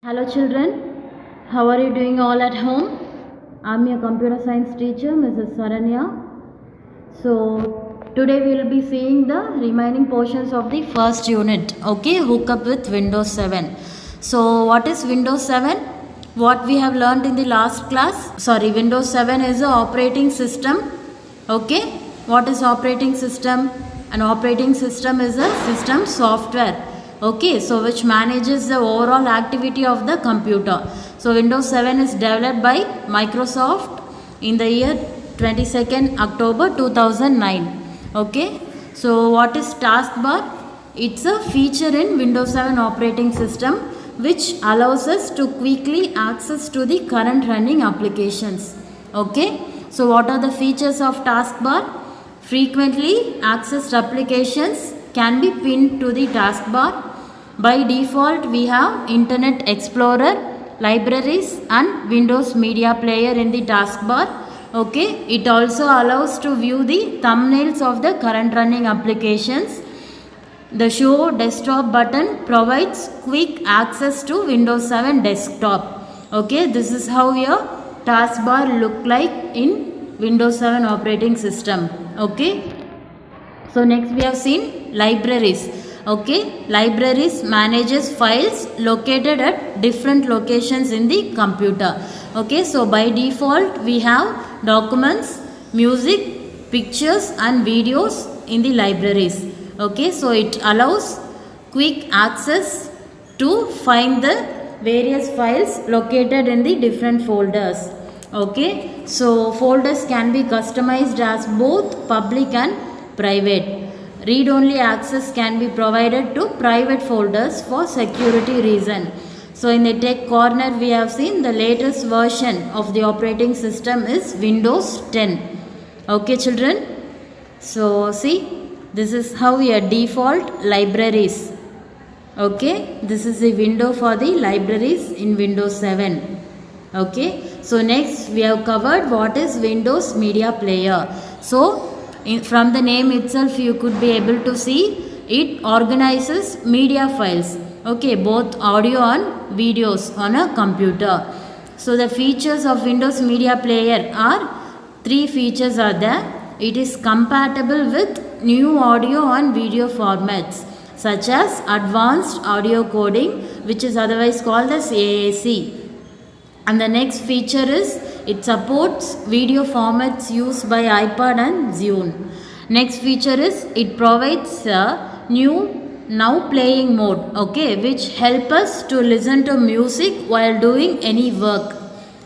Hello children, how are you doing all at home? I'm your computer science teacher Mrs. Saranya. So today we will be seeing the remaining portions of the first unit. Okay, hook up with Windows 7. So what is Windows 7? What we have learned in the last class? Windows 7 is an operating system. Okay, what is operating system? An operating system is a system software. Okay, so which manages the overall activity of the computer. So Windows 7 is developed by Microsoft in the year 22nd October 2009. Okay, so what is taskbar? It's a feature in Windows 7 operating system which allows us to quickly access to the current running applications. Okay, so what are the features of taskbar? Frequently accessed applications can be pinned to the taskbar. By default, we have Internet Explorer, libraries and Windows Media Player in the taskbar. Okay, it also allows to view the thumbnails of the current running applications. The Show Desktop button provides quick access to Windows 7 desktop. Okay, this is how your taskbar look like in Windows 7 operating system. Okay, so next we have seen libraries. Okay, libraries manages files located at different locations in the computer. Okay, so by default we have documents, music, pictures and videos in the libraries. Okay, so it allows quick access to find the various files located in the different folders. Okay, so folders can be customized as both public and private. Read-only access can be provided to private folders for security reason. So in the tech corner we have seen the latest version of the operating system is Windows 10. Okay children, so see, this is how your default libraries. Okay, this is the window for the libraries in Windows 7. Okay, so next we have covered what is Windows Media Player. So from the name itself you could be able to see it organizes media files. Okay, both audio and videos on a computer. So the features of Windows Media Player are three features are there. It is compatible with new audio and video formats such as advanced audio coding, which is otherwise called as AAC. And the next feature is it supports video formats used by iPad and Zune. Next feature is it provides a new now playing mode, okay, which help us to listen to music while doing any work.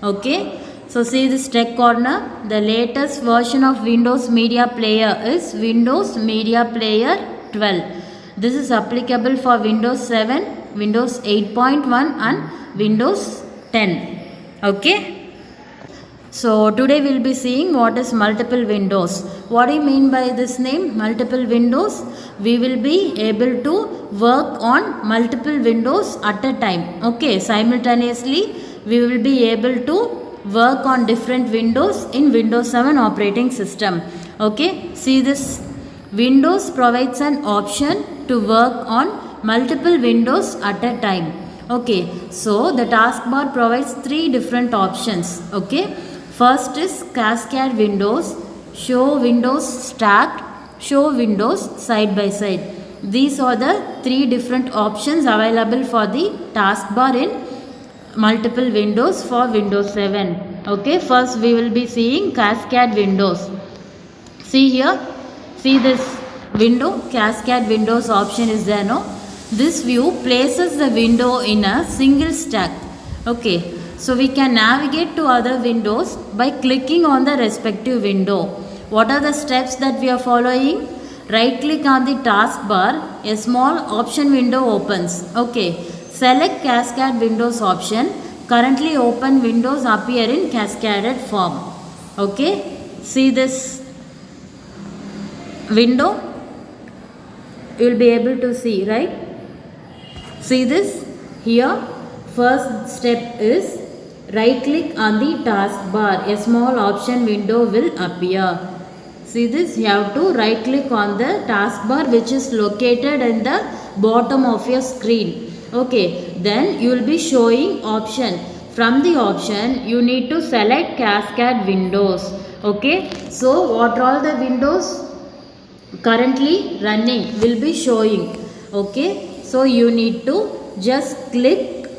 Okay, so see this tech corner. The latest version of Windows Media Player is Windows Media Player 12. This is applicable for Windows 7, Windows 8.1 and Windows 10. Okay, so today we'll be seeing what is multiple windows. What do you mean by this name, multiple windows? We will be able to work on multiple windows at a time. Okay, simultaneously we will be able to work on different windows in Windows 7 operating system. Okay, see this Windows provides an option to work on multiple windows at a time. Okay, so the taskbar provides three different options. Okay, first is cascade windows, show windows stacked, show windows side by side. These are the three different options available for the taskbar in multiple windows for Windows 7. Okay, first we will be seeing cascade windows. See here, see this window, cascade windows option is there, no? This view places the window in a single stack. Okay, so we can navigate to other windows by clicking on the respective window. What are the steps that we are following? Right click on the taskbar, a small option window opens. Okay, select cascade windows option. Currently open windows appear in cascaded form. Okay, see this window, you will be able to see, right? See this here. First step is right click on the taskbar. A small option window will appear. See this, you have to right click on the taskbar which is located in the bottom of your screen. Okay, then you will be showing option. From the option, you need to select cascade windows. Okay, so what are all the windows currently running will be showing. Okay, so you need to just click,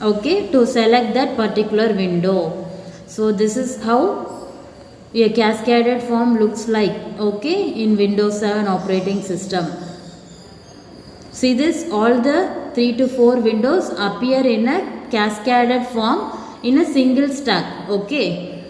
okay, to select that particular window. So this is how a cascaded form looks like, okay, in Windows 7 operating system. See this, all the 3 to 4 windows appear in a cascaded form in a single stack, okay.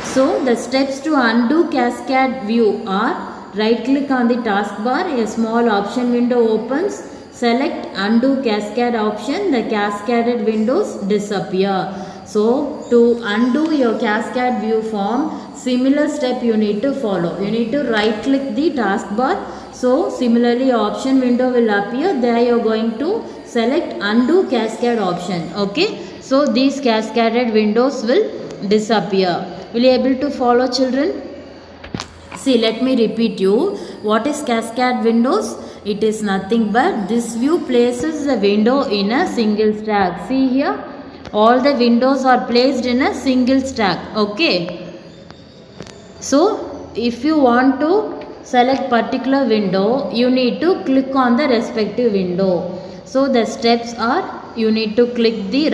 So the steps to undo cascade view are: right click on the taskbar, a small option window opens, select undo cascade option, the cascaded windows disappear. So to undo your cascade view form, similar step you need to follow. You need to right click the taskbar. So similarly option window will appear. There you are going to select undo cascade option. Okay. So these cascaded windows will disappear. Will you able to follow, children? See, let me repeat you. What is cascade windows? It is nothing but this view places the window in a single stack. See here. All the windows are placed in a single stack. Okay. So if you want to select particular window, you need to click on the respective window. So the steps are: you need to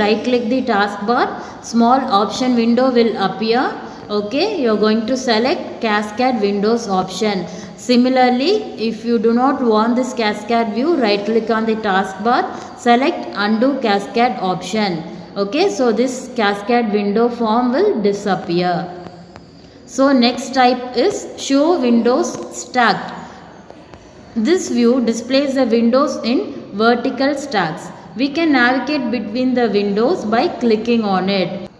right click the taskbar, small option window will appear. Okay, you are going to select cascade windows option. Similarly, if you do not want this cascade view, right click on the taskbar, select undo cascade option. Okay, so this cascade window form will disappear. So next type is show windows stacked. This view displays the windows in vertical stacks. We can navigate between the windows by clicking on it.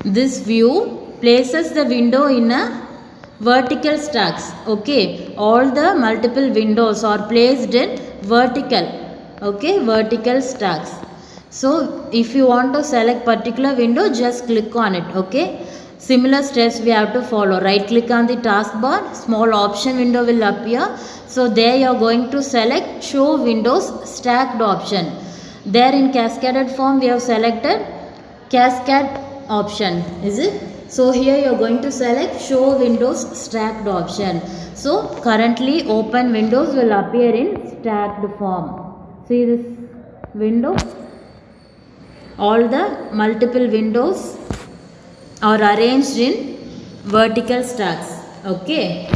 This view places the window in a vertical stacks. Okay, all the multiple windows are placed in vertical. Okay, vertical stacks. So if you want to select particular window, just click on it. Okay. Similar steps we have to follow. Right click on the taskbar, small option window will appear. So there you are going to select show windows stacked option. There in cascaded form we have selected cascade option, is it? So here you are going to select show windows stacked option. So currently open windows will appear in stacked form. See this window? All the multiple windows are arranged in vertical stacks. Okay.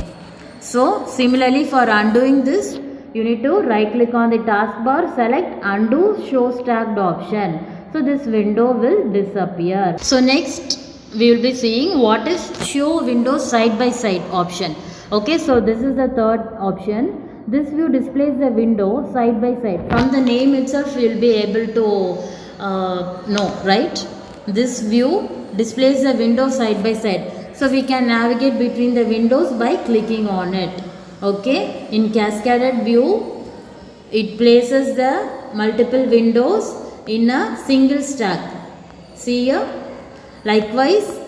So similarly for undoing this, you need to right click on the taskbar, select undo show stacked option. So this window will disappear. So next we will be seeing what is show windows side by side option. Okay, so this is the third option. This view displays the window side by side. From the name itself you will be able to know, right? This view displays the window side by side. So we can navigate between the windows by clicking on it. Okay, in cascaded view it places the multiple windows in a single stack. See here. Likewise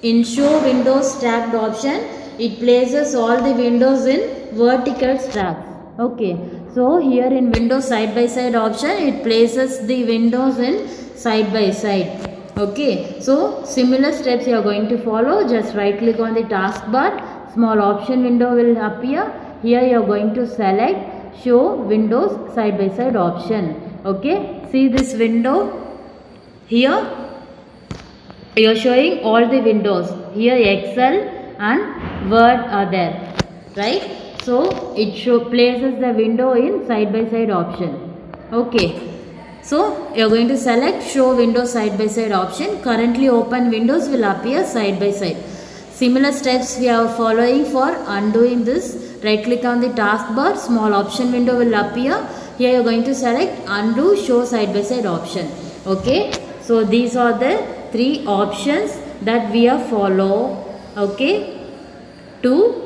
in show windows stacked option, it places all the windows in vertical stacks. Okay, so here in windows side by side option, it places the windows in side by side. Okay, so similar steps you are going to follow. Just right click on the taskbar, small option window will appear. Here you are going to select show windows side by side option. Okay, see this window here. You are showing all the windows. Here Excel and Word are there, right? So it places the window in side by side option. Okay. So you are going to select show windows side by side option. Currently open windows will appear side by side. Similar steps we are following for undoing this. Right click on the taskbar, small option window will appear. Here you are going to select undo show side by side option. Okay. So these are the three options that we are follow. Okay. To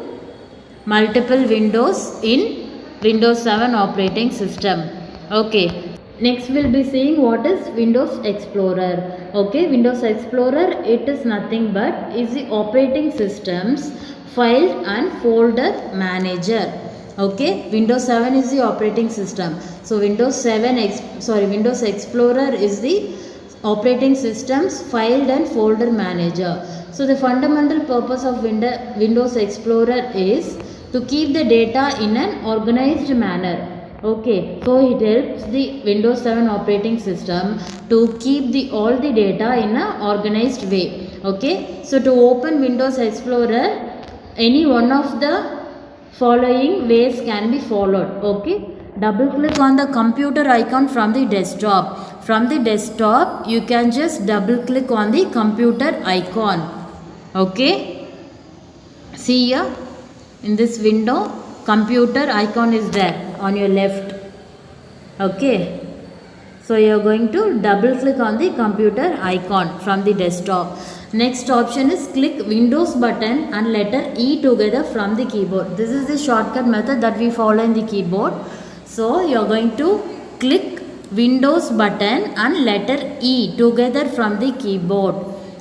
multiple windows in Windows 7 operating system. Okay. Next we will be seeing what is Windows Explorer. Okay, Windows Explorer, it is nothing but is the operating system's file and folder manager. Okay, Windows 7 is the operating system. So Windows Windows Explorer is the operating system's file and folder manager. So the fundamental purpose of Windows Explorer is to keep the data in an organized manner. Okay, so it helps the Windows 7 operating system to keep all the data in an organized way. Okay, so to open Windows Explorer, any one of the following ways can be followed. Okay, double click on the computer icon from the desktop. From the desktop, you can just double click on the computer icon. Okay, see here in this window, computer icon is there on your left. Okay, so you are going to double click on the computer icon from the desktop. Next option is click Windows button and letter E together from the keyboard. This is the shortcut method that we follow in the keyboard. So you are going to click Windows button and letter E together from the keyboard.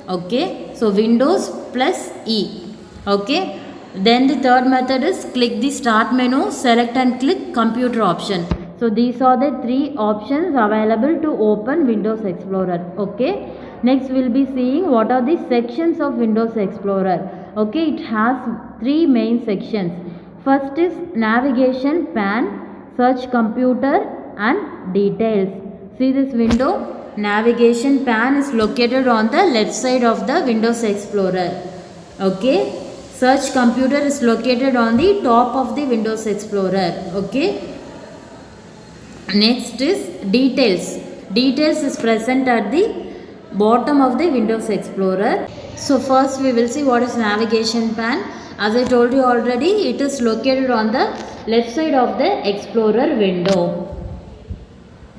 Okay, so Windows plus E. Okay, then the third method is click the start menu, select and click computer option. So these are the three options available to open Windows Explorer. Okay, next we will be seeing what are the sections of Windows Explorer. Okay, it has three main sections. First is navigation pane, search computer and details. See this window, navigation pane is located on the left side of the Windows Explorer. Okay, search computer is located on the top of the Windows Explorer. Okay, next is details. Details is present at the bottom of the Windows Explorer. So first we will see what is navigation pane. As I told you already, it is located on the left side of the Explorer window.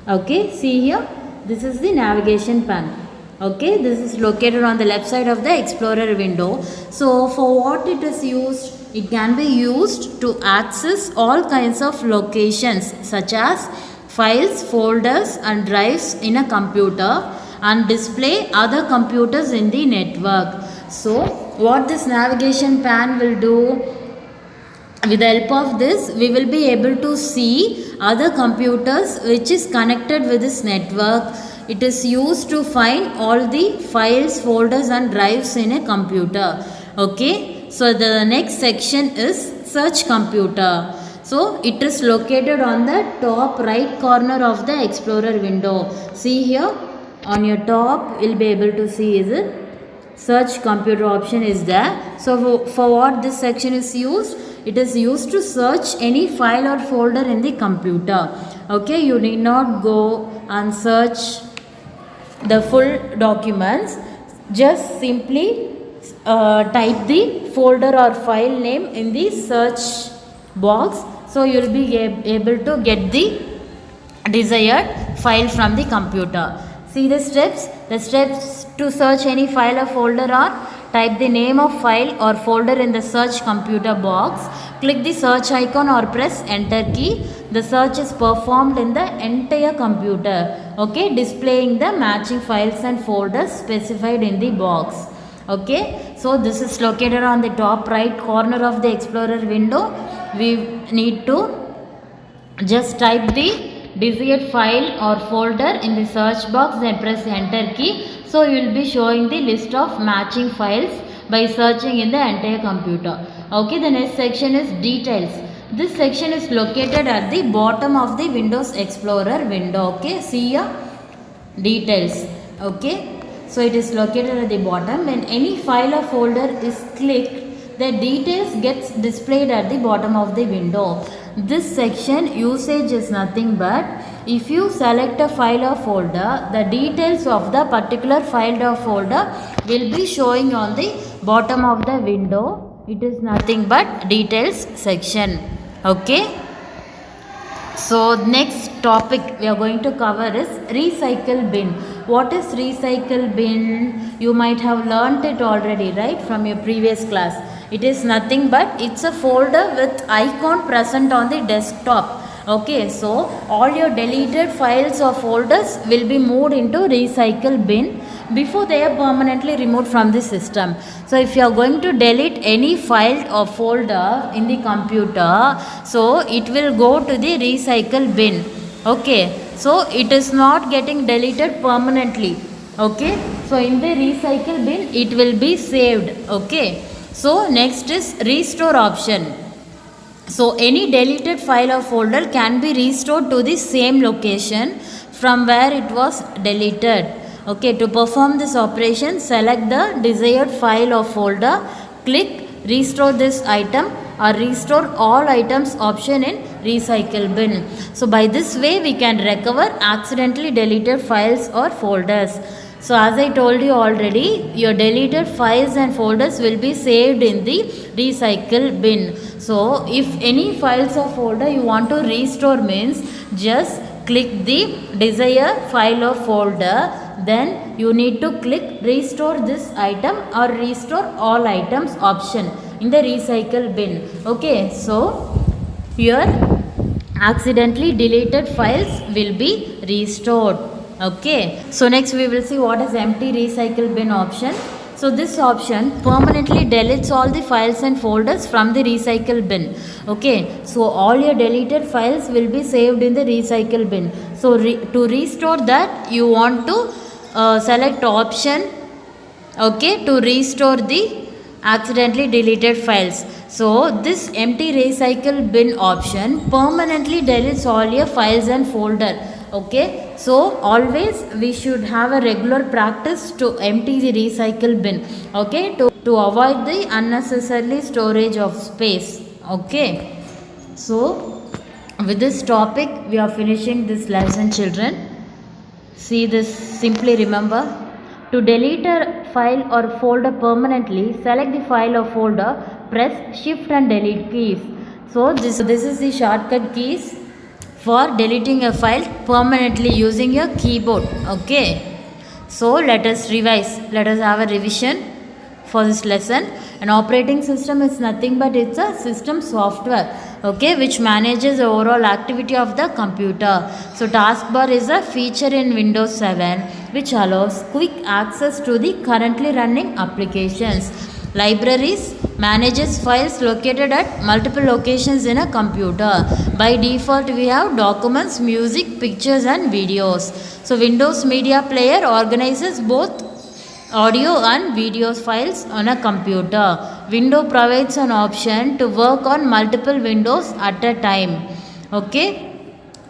Okay, see here, this is the navigation pane. Okay, this is located on the left side of the Explorer window. So for what it is used? It can be used to access all kinds of locations such as files, folders and drives in a computer and display other computers in the network. So what this navigation pane will do, with the help of this we will be able to see other computers which is connected with this network. It is used to find all the files, folders and drives in a computer. Okay, so the next section is search computer. So it is located on the top right corner of the Explorer window. See here on your top you will be able to see is it search computer option is there. So for what this section is used? It is used to search any file or folder in the computer. Okay, you need not go and search the full documents. Just simply type the folder or file name in the search box. So you will be able to get the desired file from the computer. See the steps. The steps to search any file or folder are: type the name of file or folder in the search computer box, click the search icon or press enter key. The search is performed in the entire computer. Okay, displaying the matching files and folders specified in the box. Okay, so this is located on the top right corner of the Explorer window. We need to just type the desired file or folder in the search box, then press enter key. So you will be showing the list of matching files by searching in the entire computer. Okay, the next section is details. This section is located at the bottom of the Windows Explorer window. Okay, see here, details. Okay, so it is located at the bottom. When any file or folder is clicked, the details gets displayed at the bottom of the window. This section usage is nothing but if you select a file or folder, the details of the particular file or folder will be showing on the bottom of the window. It is nothing but details section. Okay. So next topic we are going to cover is recycle bin. What is recycle bin? You might have learnt it already, right, from your previous class. It is nothing but it's a folder with icon present on the desktop. Okay, so all your deleted files or folders will be moved into recycle bin before they are permanently removed from the system. So if you are going to delete any file or folder in the computer, so it will go to the recycle bin. Okay, so it is not getting deleted permanently. Okay, so in the recycle bin it will be saved. Okay, so next is restore option. So any deleted file or folder can be restored to the same location from where it was deleted. Okay, to perform this operation, select the desired file or folder, click restore this item or restore all items option in recycle bin. So by this way we can recover accidentally deleted files or folders. So as I told you already, your deleted files and folders will be saved in the recycle bin. So if any files or folder you want to restore means, just click the desired file or folder, then you need to click restore this item or restore all items option in the recycle bin. Okay, so your accidentally deleted files will be restored. Okay, so next we will see what is empty recycle bin option. So this option permanently deletes all the files and folders from the recycle bin. Okay, so all your deleted files will be saved in the recycle bin. So to restore that, you want to select option, okay, to restore the accidentally deleted files. So this empty recycle bin option permanently deletes all your files and folder. Okay, so always we should have a regular practice to empty the recycle bin. Okay, to avoid the unnecessarily storage of space. Okay, so with this topic we are finishing this lesson, children. See this, simply remember, to delete a file or folder permanently, select the file or folder, press shift and delete keys. So this is the shortcut keys for deleting a file permanently using your keyboard. Okay, so let us revise, let us have a revision for this lesson. An operating system is nothing but it's a system software, okay, which manages the overall activity of the computer. So taskbar is a feature in Windows 7 which allows quick access to the currently running applications. Libraries manages files located at multiple locations in a computer. By default we have documents, music, pictures and videos. So Windows Media Player organizes both audio and video files on a computer. Windows provides an option to work on multiple windows at a time. Okay,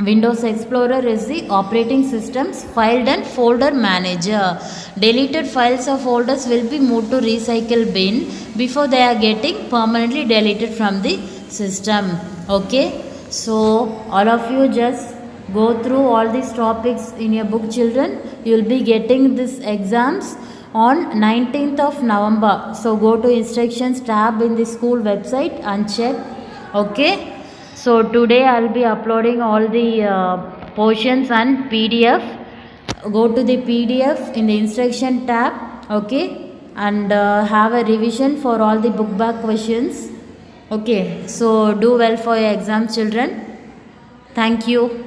Windows Explorer is the operating system's file and folder manager. Deleted files or folders will be moved to recycle bin before they are getting permanently deleted from the system. Okay, so all of you just go through all these topics in your book, children. You will be getting these exams on 19th of November. So go to instructions tab in the school website and check. Okay, so today I will be uploading all the portions and PDF. Go to the PDF in the instruction tab, okay, and have a revision for all the book back questions. Okay, so do well for your exams, children. Thank you.